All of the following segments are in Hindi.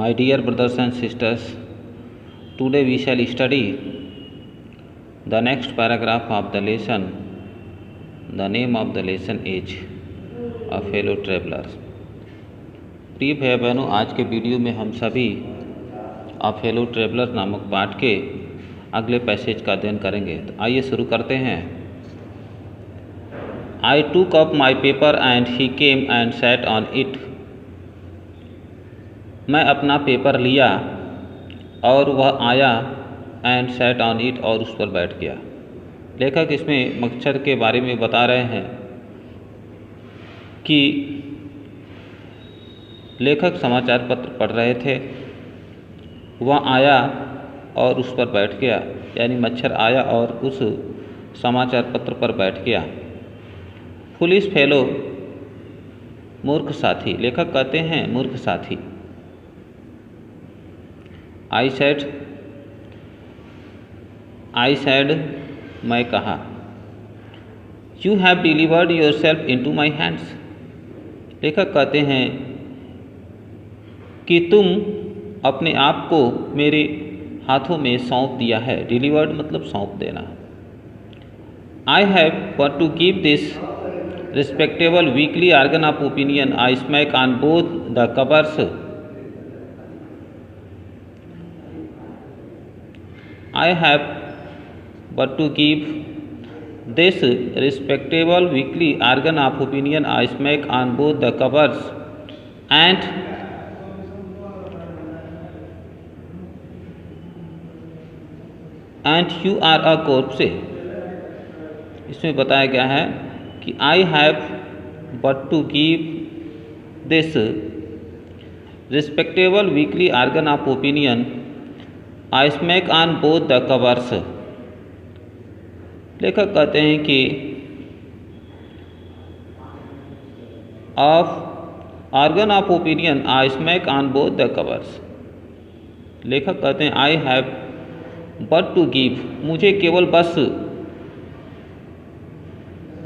My dear brothers and sisters, today we shall study the next paragraph of the lesson. The name of the lesson is A Fellow Traveler. प्रिय भाई बहनों, आज के वीडियो में हम सभी A Fellow Traveler नामक पाठ के अगले पैसेज का अध्ययन करेंगे। तो आइए शुरू करते हैं। I took up my paper and he came and sat on it. मैं अपना पेपर लिया और वह आया एंड सैट ऑन इट और उस पर बैठ गया। लेखक इसमें मकसद के बारे में बता रहे हैं कि लेखक समाचार पत्र पढ़ रहे थे, वह आया और उस पर बैठ गया, यानी मच्छर आया और उस समाचार पत्र पर बैठ गया। फुलिश फेलो, मूर्ख साथी। लेखक कहते हैं मूर्ख साथी। आई सैड, मैं कहा। You have delivered your self into my hands. लेखक कहते हैं कि तुम अपने आप को मेरे हाथों में सौंप दिया है। डिलीवर्ड मतलब सौंप देना। I have but to give this respectable weekly organ of opinion I smack on both the covers. I have but to give this respectable weekly organ of opinion I smack on both the covers and you are a corpse। इसमें बताया गया है कि I have but to give this respectable weekly organ of opinion I smack on both the covers। लेखक कहते हैं कि of organ of opinion I smack on both the covers। लेखक कहते हैं I have but to give, मुझे केवल बस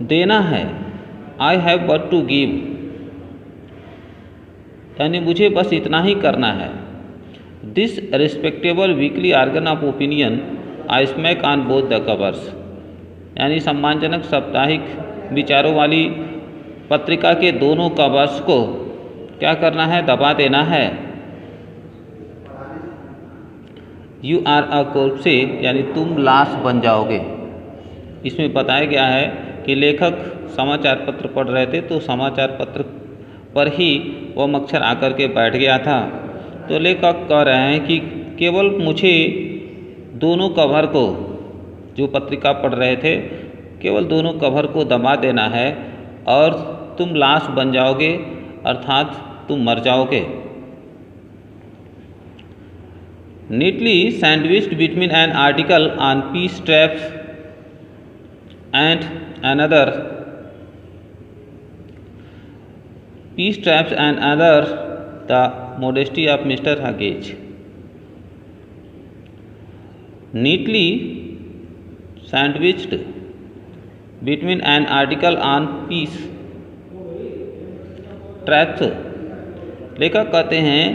देना है। I have but to give, यानी मुझे बस इतना ही करना है। This respectable weekly organ of opinion I smack on both the covers, यानी सम्मानजनक साप्ताहिक विचारों वाली पत्रिका के दोनों कवर्स को क्या करना है? दबा देना है। You are a corpse, यानी तुम लाश बन जाओगे। इसमें बताया गया है कि लेखक समाचार पत्र पढ़ रहे थे, तो समाचार पत्र पर ही वह मच्छर आकर के बैठ गया था। तो लेखक कह रहे हैं कि केवल मुझे दोनों कवर को, जो पत्रिका पढ़ रहे थे, केवल दोनों कवर को दबा देना है और तुम लाश बन जाओगे, अर्थात तुम मर जाओगे। Neatly sandwiched between an article on peace traps and another the modesty of Mr. Hughes। Neatly sandwiched between an article on peace traps। लेखक कहते हैं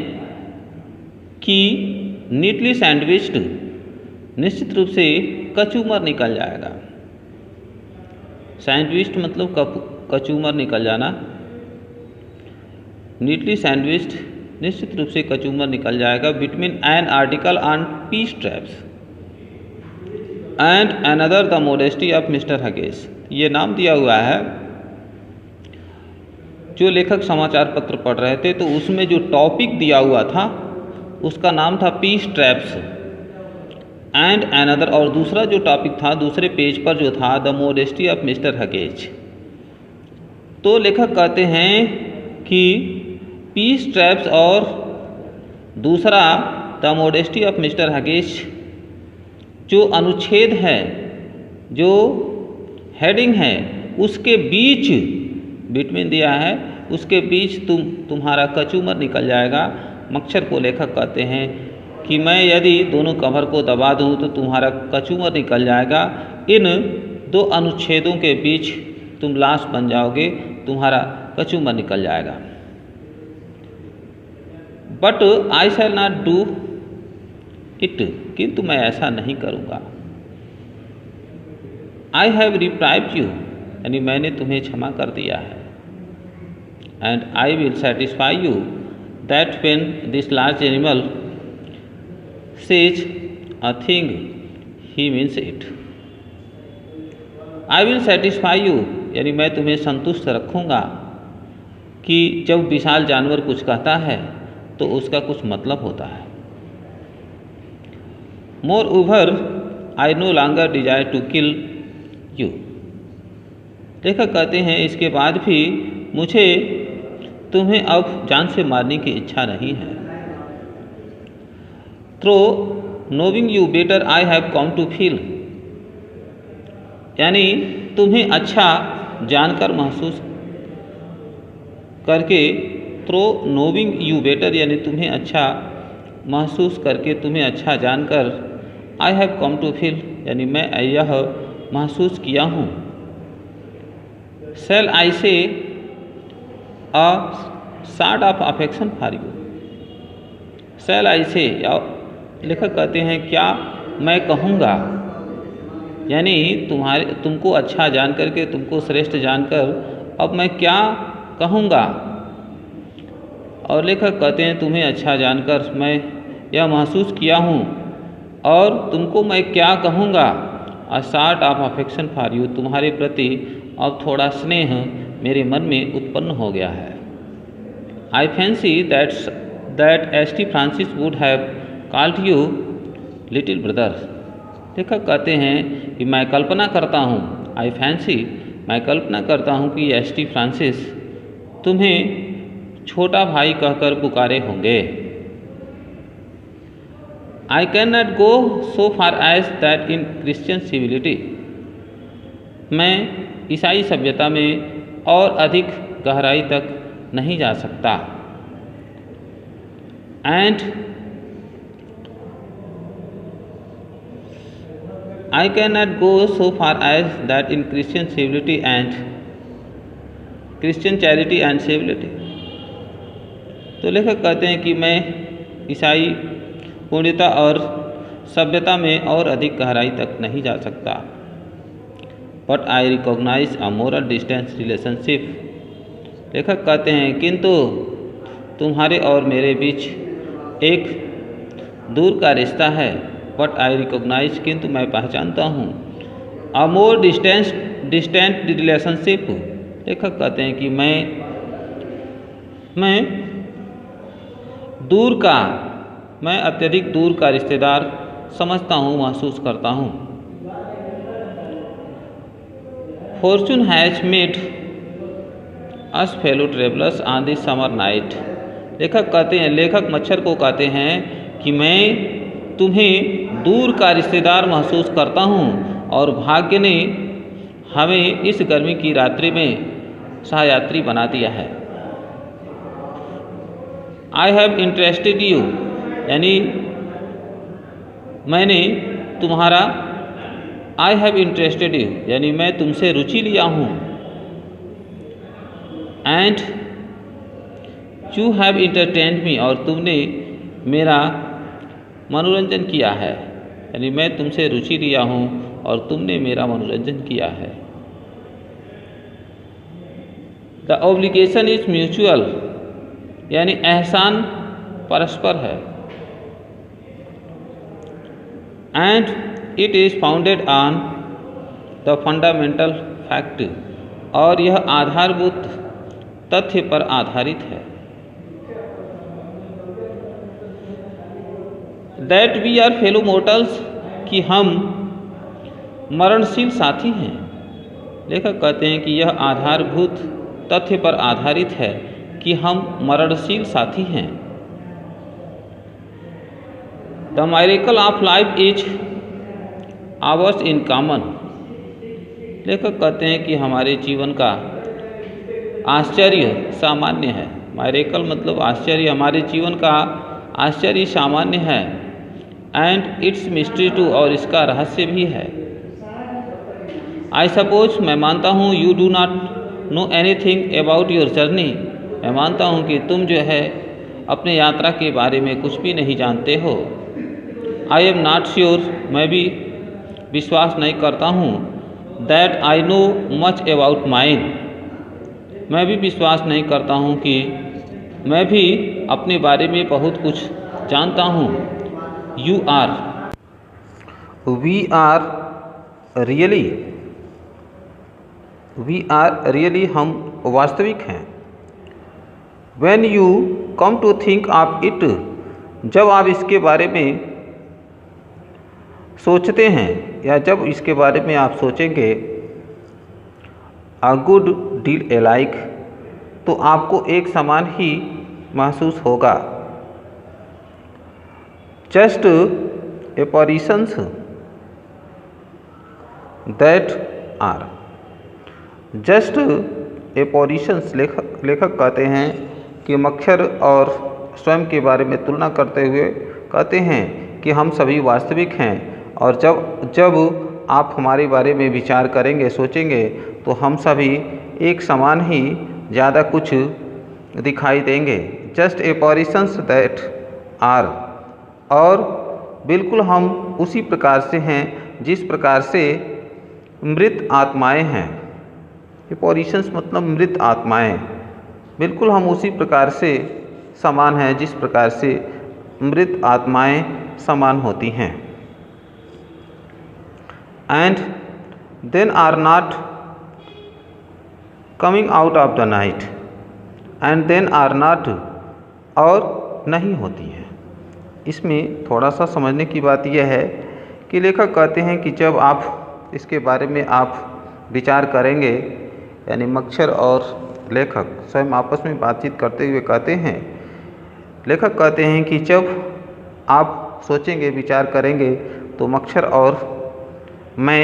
कि नीटली सैंडविच्ड निश्चित रूप से कचूमर निकल जाएगा। सैंडविच्ड मतलब कचूमर निकल जाना। नीटली सैंडविच्ड निश्चित रूप से कचूमर निकल जाएगा। Between an article on peace traps and another the modesty of mister Hughes. ये नाम दिया हुआ है। जो लेखक समाचार पत्र पढ़ रहे थे, तो उसमें जो टॉपिक दिया हुआ था उसका नाम था पीस ट्रैप्स एंड अनदर, और दूसरा जो टॉपिक था दूसरे पेज पर जो था द मोडेस्टी ऑफ मिस्टर हगेज। तो लेखक कहते हैं कि पीस ट्रैप्स और दूसरा द मोडेस्टी ऑफ मिस्टर हगेज, जो अनुच्छेद है, जो हेडिंग है, उसके बीच बिटवीन दिया है, उसके बीच तुम्हारा कचूमर निकल जाएगा। मच्छर को लेखक कहते हैं कि मैं यदि दोनों कवर को दबा दूं तो तुम्हारा कचूमर निकल जाएगा। इन दो अनुच्छेदों के बीच तुम लाश बन जाओगे, तुम्हारा कचूमर निकल जाएगा। But I shall not do it, किंतु मैं ऐसा नहीं करूँगा। आई हैव रिप्राइव्ड यू, यानी मैंने तुम्हें क्षमा कर दिया है। And I will satisfy you that when this large animal says a thing he means it. I will satisfy you, यानी मैं तुम्हें संतुष्ट रखूँगा कि जब विशाल जानवर कुछ कहता है तो उसका कुछ मतलब होता है। Moreover I no longer desire to kill you. लेखक कहते हैं इसके बाद भी मुझे तुम्हें अब जान से मारने की इच्छा नहीं है। Through knowing you better I have come to feel, यानी तुम्हें अच्छा जानकर महसूस करके, थ्रो नोविंग यू बेटर यानी तुम्हें अच्छा महसूस करके, तुम्हें अच्छा जानकर, I have come to feel यानी मैं यह महसूस किया हूँ। Shall I say a sort of affection for you. Shall I say, या लेखक कहते हैं क्या मैं कहूँगा, यानी तुमको अच्छा जान करके, तुमको श्रेष्ठ जानकर अब मैं क्या कहूँगा। और लेखक कहते हैं तुम्हें अच्छा जानकर मैं यह महसूस किया हूँ और तुमको मैं क्या कहूँगा। अ sort of affection for you, तुम्हारे प्रति अब थोड़ा स्नेह मेरे मन में उत्पन्न हो गया है। I fancy that S T. Francis would have called you little brother. लेखक कहते हैं कि मैं कल्पना करता हूँ, आई फैंसी, मैं कल्पना करता हूँ कि एस.टी. फ्रांसिस तुम्हें छोटा भाई कहकर पुकारे होंगे। I can not go so far as that in Christian civility. मैं ईसाई सभ्यता में और अधिक गहराई तक नहीं जा सकता। And I cannot go so far as that in Christian civility and Christian charity and civility। तो लेखक कहते हैं कि मैं ईसाई पुण्यता और सभ्यता में और अधिक गहराई तक नहीं जा सकता। But I recognise a moral distance relationship. लेखक कहते हैं किंतु तुम्हारे और मेरे बीच एक दूर का रिश्ता है। बट आई रिकॉग्नाइज, किंतु मैं पहचानता हूँ, अ मोर डिस्टेंट रिलेशनशिप। लेखक कहते हैं कि मैं अत्यधिक दूर का रिश्तेदार समझता हूँ, महसूस करता हूँ। Fortune has made us fellow travellers on this summer night. लेखक मच्छर को कहते हैं कि मैं तुम्हें दूर का रिश्तेदार महसूस करता हूँ और भाग्य ने हमें इस गर्मी की रात्रि में सहयात्री बना दिया है। आई हैव इंटरेस्टेड यू, यानी मैंने तुम्हारा, आई हैव इंटरेस्टेड यू यानी मैं तुमसे रुचि लिया हूँ। एंड यू हैव इंटरटेन्ड मी, और तुमने मेरा मनोरंजन किया है, यानी मैं तुमसे रुचि लिया हूँ और तुमने मेरा मनोरंजन किया है। द ऑब्लिगेशन इज म्यूचुअल, यानी एहसान परस्पर है। And it is founded on the fundamental fact, और यह आधारभूत तथ्य पर आधारित है। That we are fellow mortals, कि हम मरणशील साथी हैं। लेखक कहते हैं कि यह आधारभूत तथ्य पर आधारित है कि हम मरणशील साथी हैं। The मायरेकल of life is hours in common. लेखक कहते हैं कि हमारे जीवन का आश्चर्य सामान्य है। मायरेकल मतलब आश्चर्य, हमारे जीवन का आश्चर्य सामान्य है। एंड इट्स मिस्ट्री टू, और इसका रहस्य भी है। आई सपोज, मैं मानता हूँ, you do not know anything about your journey. मैं मानता हूँ कि तुम जो है अपने यात्रा के बारे में कुछ भी नहीं जानते हो। आई एम नॉट श्योर, मैं भी विश्वास नहीं करता हूँ। That I know much about mine, मैं भी विश्वास नहीं करता हूँ कि मैं भी अपने बारे में बहुत कुछ जानता हूँ। You are, we are really, we are really, हम वास्तविक हैं। When you come to think of it, जब आप इसके बारे में सोचते हैं या जब इसके बारे में आप सोचेंगे, a good deal alike, तो आपको एक समान ही महसूस होगा। Just apparitions that are, just apparitions, लेखक कहते हैं कि मच्छर और स्वयं के बारे में तुलना करते हुए कहते हैं कि हम सभी वास्तविक हैं, और जब आप हमारे बारे में विचार करेंगे, सोचेंगे, तो हम सभी एक समान ही ज़्यादा कुछ दिखाई देंगे। जस्ट एपोरिशंस दैट आर, और बिल्कुल हम उसी प्रकार से हैं जिस प्रकार से मृत आत्माएं हैं। एपोरिशंस मतलब मृत आत्माएं, बिल्कुल हम उसी प्रकार से समान हैं जिस प्रकार से मृत आत्माएं समान होती हैं। And then are not coming out of the night, and then are not, और नहीं होती हैं। इसमें थोड़ा सा समझने की बात यह है कि लेखक कहते हैं कि जब आप इसके बारे में आप विचार करेंगे, यानी मच्छर और लेखक स्वयं आपस में बातचीत करते हुए कहते हैं, लेखक कहते हैं कि जब आप सोचेंगे, विचार करेंगे, तो मच्छर और मैं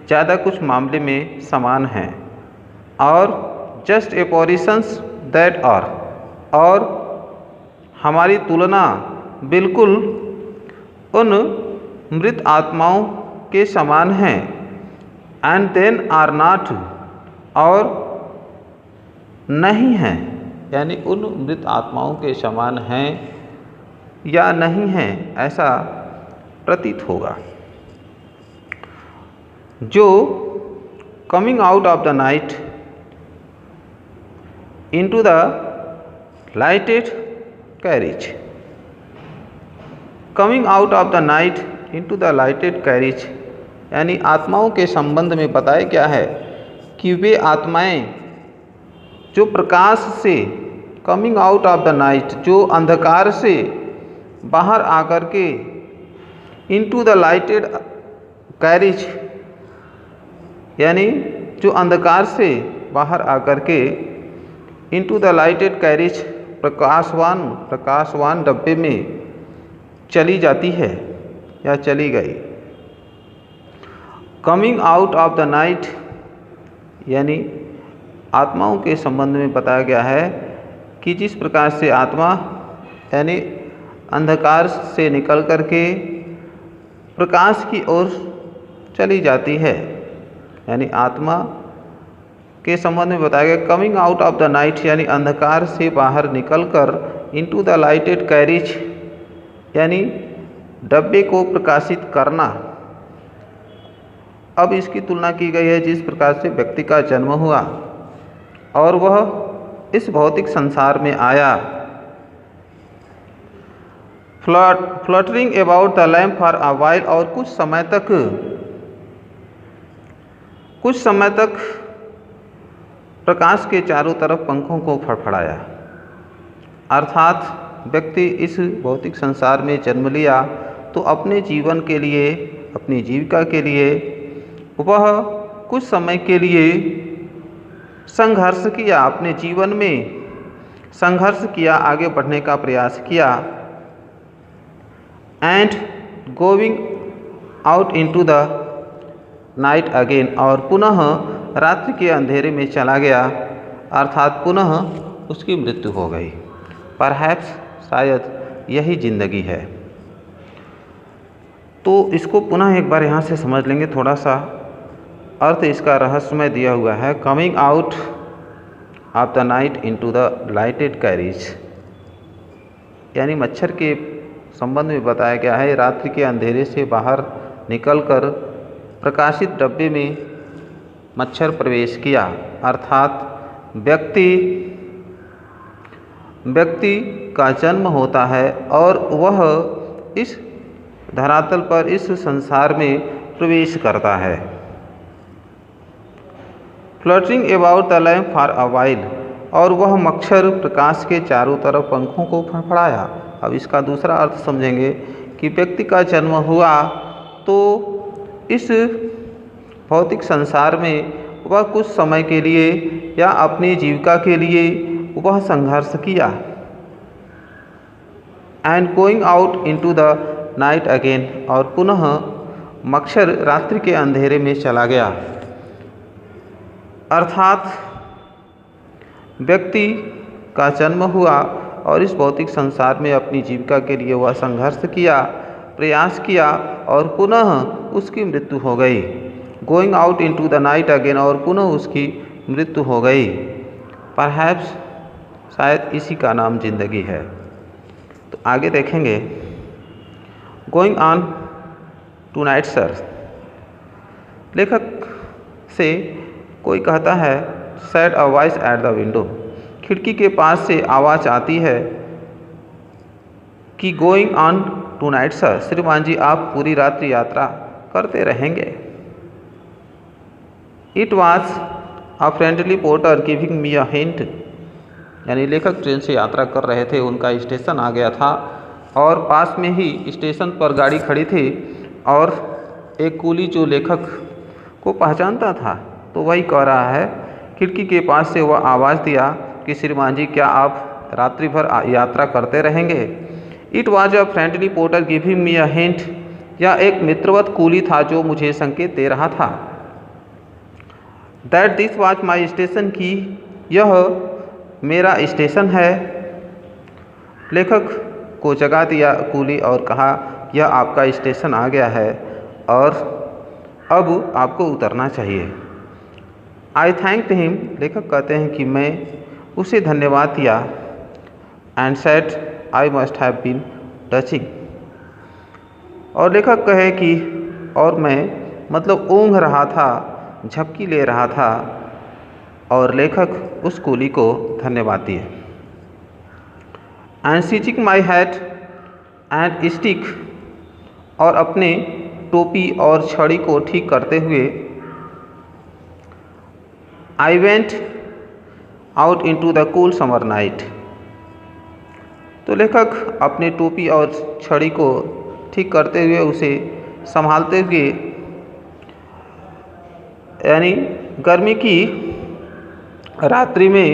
ज़्यादा कुछ मामले में समान हैं। और जस्ट एपोरिशंस दैट आर, और हमारी तुलना बिल्कुल उन मृत आत्माओं के समान हैं। एंड देन आर नॉट, और नहीं हैं, यानी उन मृत आत्माओं के समान हैं या नहीं हैं, ऐसा प्रतीत होगा। जो coming out of the night into the lighted carriage, coming out of the night into the lighted carriage, यानी आत्माओं के संबंध में बताया गया है कि वे आत्माएं जो प्रकाश से, coming out of the night, जो अंधकार से बाहर आकर के इनटू द लाइटेड कैरिज, यानी जो अंधकार से बाहर आकर के इनटू द लाइटेड कैरिज, प्रकाशवान डब्बे में चली जाती है या चली गई। Coming out of the night, यानी आत्माओं के संबंध में बताया गया है कि जिस प्रकार से आत्मा यानी अंधकार से निकल कर के प्रकाश की ओर चली जाती है, यानी आत्मा के संबंध में बताया गया coming out of the night, यानी अंधकार से बाहर निकलकर इनटू द लाइटेड कैरिज, यानी डब्बे को प्रकाशित करना। अब इसकी तुलना की गई है जिस प्रकार से व्यक्ति का जन्म हुआ और वह इस भौतिक संसार में आया, fluttering about the lamp for a while, और कुछ समय तक प्रकाश के चारों तरफ पंखों को फड़फड़ाया। अर्थात व्यक्ति इस भौतिक संसार में जन्म लिया तो अपने जीवन के लिए, अपनी जीविका के लिए वह कुछ समय के लिए संघर्ष किया, अपने जीवन में संघर्ष किया, आगे बढ़ने का प्रयास किया। And going out into the night again, और पुनः रात्रि के अंधेरे में चला गया, अर्थात पुनः उसकी मृत्यु हो गई। परहैप्स, शायद यही जिंदगी है। तो इसको पुनः एक बार यहाँ से समझ लेंगे, थोड़ा सा अर्थ इसका रहस्यमय दिया हुआ है। Coming out of the night into the lighted carriage, यानी मच्छर के संबंध में बताया गया है। रात्रि के अंधेरे से बाहर निकलकर प्रकाशित डब्बे में मच्छर प्रवेश किया, अर्थात व्यक्ति का जन्म होता है और वह इस धरातल पर, इस संसार में प्रवेश करता है। Fluttering about the lamp for a while, और वह मच्छर प्रकाश के चारों तरफ पंखों को फड़फड़ाया। अब इसका दूसरा अर्थ समझेंगे कि व्यक्ति का जन्म हुआ तो इस भौतिक संसार में वह कुछ समय के लिए या अपनी जीविका के लिए वह संघर्ष किया। And going out into the night again, और पुनः मच्छर रात्रि के अंधेरे में चला गया, अर्थात व्यक्ति का जन्म हुआ और इस भौतिक संसार में अपनी जीविका के लिए वह संघर्ष किया, प्रयास किया और पुनः उसकी मृत्यु हो गई। Going out into the night again, और पुनः उसकी मृत्यु हो गई। परहैप्स, शायद इसी का नाम जिंदगी है। तो आगे देखेंगे। Going on tonight sir, लेखक से कोई कहता है said a voice at the window, खिड़की के पास से आवाज़ आती है कि going on tonight sir, श्रीमान जी आप पूरी रात्रि यात्रा करते रहेंगे। It was a friendly porter giving me a hint, यानी लेखक ट्रेन से यात्रा कर रहे थे, उनका स्टेशन आ गया था और पास में ही स्टेशन पर गाड़ी खड़ी थी और एक कूली जो लेखक को पहचानता था तो वही कह रहा है, खिड़की के पास से वह आवाज़ दिया कि श्रीमान जी क्या आप रात्रि भर यात्रा करते रहेंगे। It was a friendly porter giving me a hint, यह एक मित्रवत कूली था जो मुझे संकेत दे रहा था। That this was my station, की यह मेरा स्टेशन है। लेखक को जगा दिया कूली और कहा यह आपका स्टेशन आ गया है और अब आपको उतरना चाहिए। आई थैंक्ड हिम, लेखक कहते हैं कि मैं उसे धन्यवाद दिया। And said I must have been touching, और लेखक कहे कि और मैं मतलब ऊँघ रहा था, झपकी ले रहा था, और लेखक उस कूली को धन्यवाद दिए। And seizing my hat and stick, और अपने टोपी और छड़ी को ठीक करते हुए I went out into the cool summer night, तो लेखक अपने टोपी और छड़ी को ठीक करते हुए, उसे संभालते हुए, यानी गर्मी की रात्रि में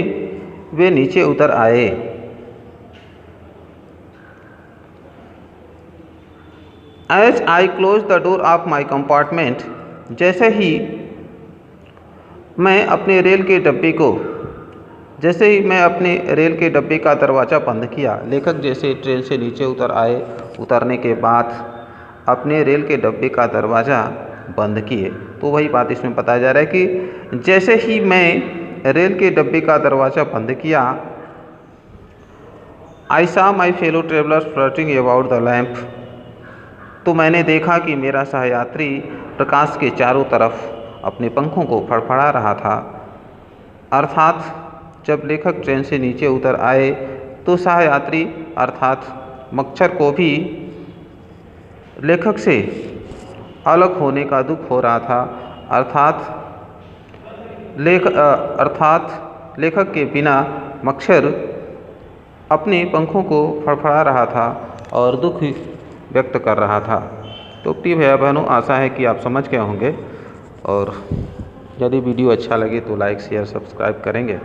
वे नीचे उतर आए। As I close the door of my compartment, जैसे ही मैं अपने रेल के डब्बे का दरवाज़ा बंद किया। लेखक जैसे ट्रेन से नीचे उतर आए, उतरने के बाद अपने रेल के डब्बे का दरवाज़ा बंद किए, तो वही बात इसमें बताया जा रहा है कि जैसे ही मैं रेल के डब्बे का दरवाज़ा बंद किया, आई सा my fellow travellers flirting about the lamp, तो मैंने देखा कि मेरा सहयात्री प्रकाश के चारों तरफ अपने पंखों को फड़फड़ा रहा था। अर्थात जब लेखक ट्रेन से नीचे उतर आए तो सहयात्री अर्थात मच्छर को भी लेखक से अलग होने का दुख हो रहा था। अर्थात लेखक के बिना मच्छर अपने पंखों को फड़फड़ा रहा था और दुख व्यक्त कर रहा था। तो प्रिय भैया बहनों, आशा है कि आप समझ गए होंगे, और यदि वीडियो अच्छा लगे तो लाइक शेयर सब्सक्राइब करेंगे।